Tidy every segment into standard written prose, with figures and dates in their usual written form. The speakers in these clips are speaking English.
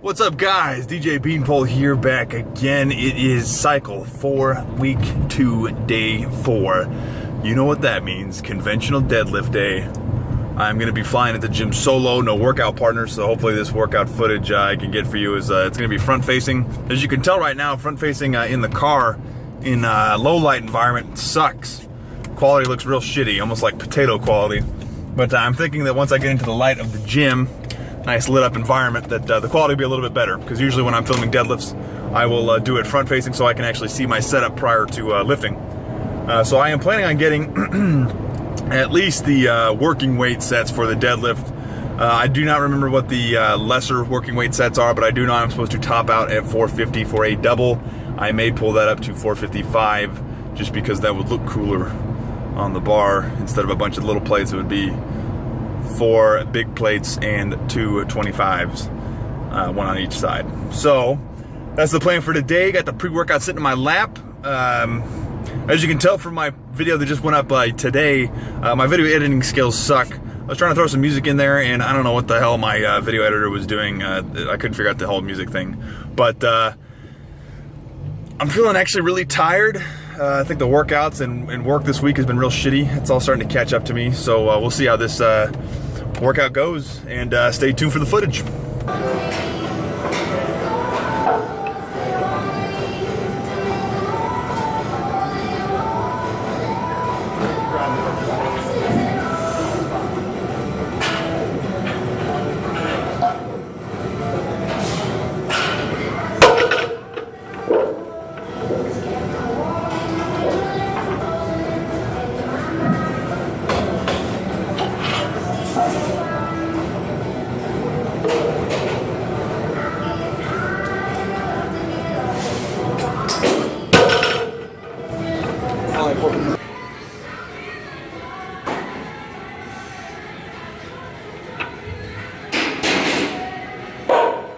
What's up, guys? DJ Beanpole here, back again. It is cycle 4, week 2, day 4. You know what that means, conventional deadlift day. I'm going to be flying at the gym solo, no workout partners, so hopefully this workout footage I can get for you is it's going to be front facing. As you can tell right now, front facing in the car in low light environment sucks. Quality looks real shitty, almost like potato quality. But I'm thinking that once I get into the light of the gym, nice lit up environment, that the quality will be a little bit better, because usually when I'm filming deadlifts I will do it front facing so I can actually see my setup prior to lifting. So I am planning on getting at least the working weight sets for the deadlift. I do not remember what the lesser working weight sets are, but I do know I'm supposed to top out at 450 for a double. I may pull that up to 455 just because that would look cooler on the bar. Instead of a bunch of little plates, it would be 4 big plates and 2 25s, one on each side. So that's the plan for today. Got the pre-workout sitting in my lap. As you can tell from my video that just went up today, my video editing skills suck. I was trying to throw some music in there, and I don't know what the hell my video editor was doing. I couldn't figure out the whole music thing. But I'm feeling actually really tired. I think the workouts and work this week has been real shitty. It's all starting to catch up to me. So we'll see how this workout goes, and stay tuned for the footage.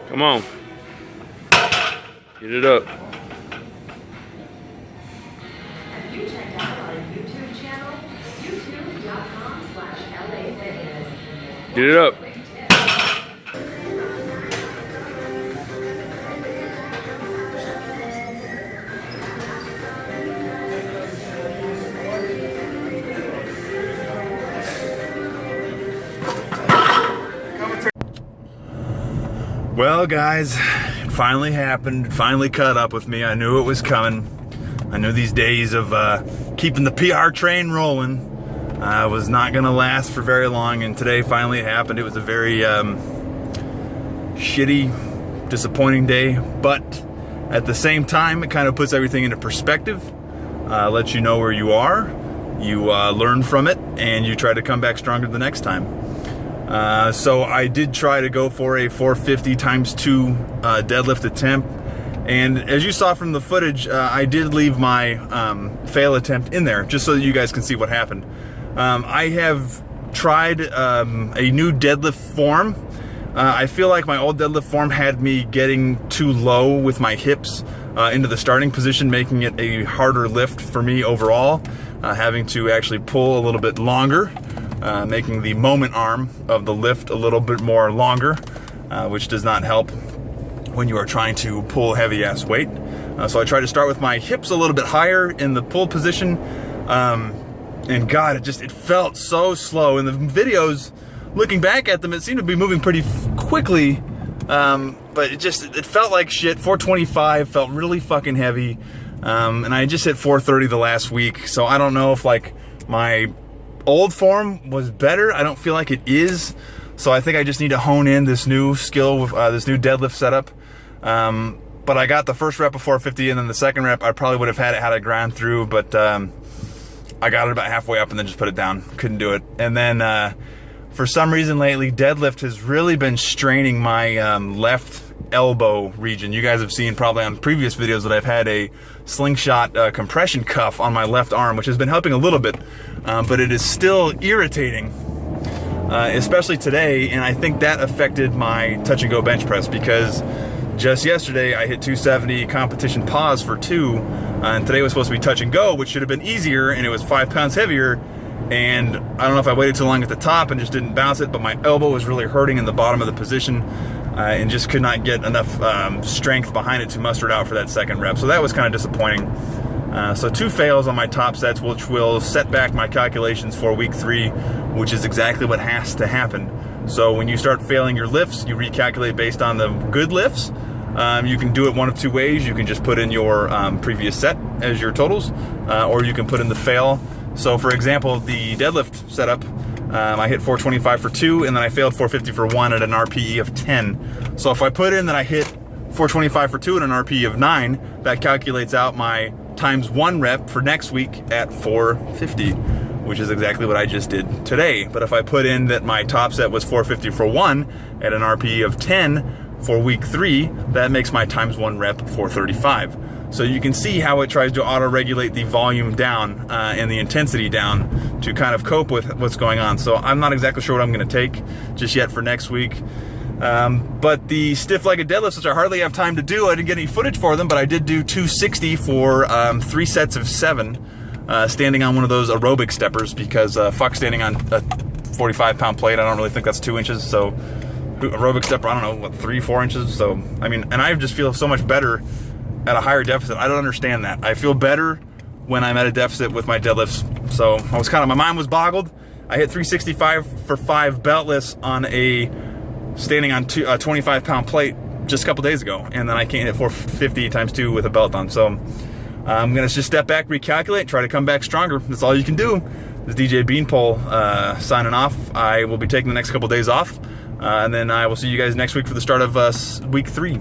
Come on, get it up. Have you checked out our YouTube channel? youtube.com/LAFitness. Get it up. Well, guys, it finally happened. It finally caught up with me. I knew it was coming. I knew these days of keeping the PR train rolling was not going to last for very long, and today finally it happened. It was a very shitty, disappointing day, but at the same time, it kind of puts everything into perspective, lets you know where you are, you learn from it, and you try to come back stronger the next time. So I did try to go for a 450 times 2 deadlift attempt, and as you saw from the footage, I did leave my fail attempt in there just so that you guys can see what happened. I have tried a new deadlift form. I feel like my old deadlift form had me getting too low with my hips into the starting position, making it a harder lift for me overall, having to actually pull a little bit longer. Making the moment arm of the lift a little bit more longer, which does not help when you are trying to pull heavy ass weight. So I tried to start with my hips a little bit higher in the pull position, and God, it felt so slow. In the videos, looking back at them, it seemed to be moving pretty quickly, but it felt like shit. 425 felt really fucking heavy, and I just hit 430 the last week, so I don't know if like my old form was better. I don't feel like it is, so I think I just need to hone in this new skill with this new deadlift setup. But I got the first rep of 450, and then the second rep I probably would have had I grind through, but I got it about halfway up and then just put it down. Couldn't do it. And then for some reason lately, deadlift has really been straining my left elbow region. You guys have seen probably on previous videos that I've had a slingshot compression cuff on my left arm, which has been helping a little bit, but it is still irritating, especially today, and I think that affected my touch and go bench press, because just yesterday I hit 270 competition pause for 2, and today was supposed to be touch and go, which should have been easier, and it was 5 pounds heavier, and I don't know if I waited too long at the top and just didn't bounce it, but my elbow was really hurting in the bottom of the position. and just could not get enough strength behind it to muster it out for that second rep. So that was kind of disappointing. So 2 fails on my top sets, which will set back my calculations for week 3, which is exactly what has to happen. So when you start failing your lifts, you recalculate based on the good lifts. You can do it one of 2 ways. You can just put in your previous set as your totals, or you can put in the fail. So for example, the deadlift setup, I hit 425 for 2, and then I failed 450 for 1 at an RPE of 10. So if I put in that I hit 425 for 2 at an RPE of 9, that calculates out my times 1 rep for next week at 450, which is exactly what I just did today. But if I put in that my top set was 450 for 1 at an RPE of 10 for week 3, that makes my times 1 rep 435. So you can see how it tries to auto-regulate the volume down and the intensity down to kind of cope with what's going on. So I'm not exactly sure what I'm going to take just yet for next week. But the stiff-legged deadlifts, which I hardly have time to do, I didn't get any footage for them, but I did do 260 for 3 sets of 7, standing on one of those aerobic steppers, because fuck standing on a 45-pound plate. I don't really think that's 2 inches. So aerobic stepper, I don't know, what, 3-4 inches. So I mean, and I just feel so much better at a higher deficit. I don't understand that. I feel better when I'm at a deficit with my deadlifts. So I was my mind was boggled. I hit 365 for 5 beltless on a standing on a 25-pound plate just a couple days ago, and then I can't hit 450 times 2 with a belt on. So I'm gonna just step back, recalculate, try to come back stronger. That's all you can do. This is DJ Beanpole signing off. I will be taking the next couple days off, and then I will see you guys next week for the start of week 3.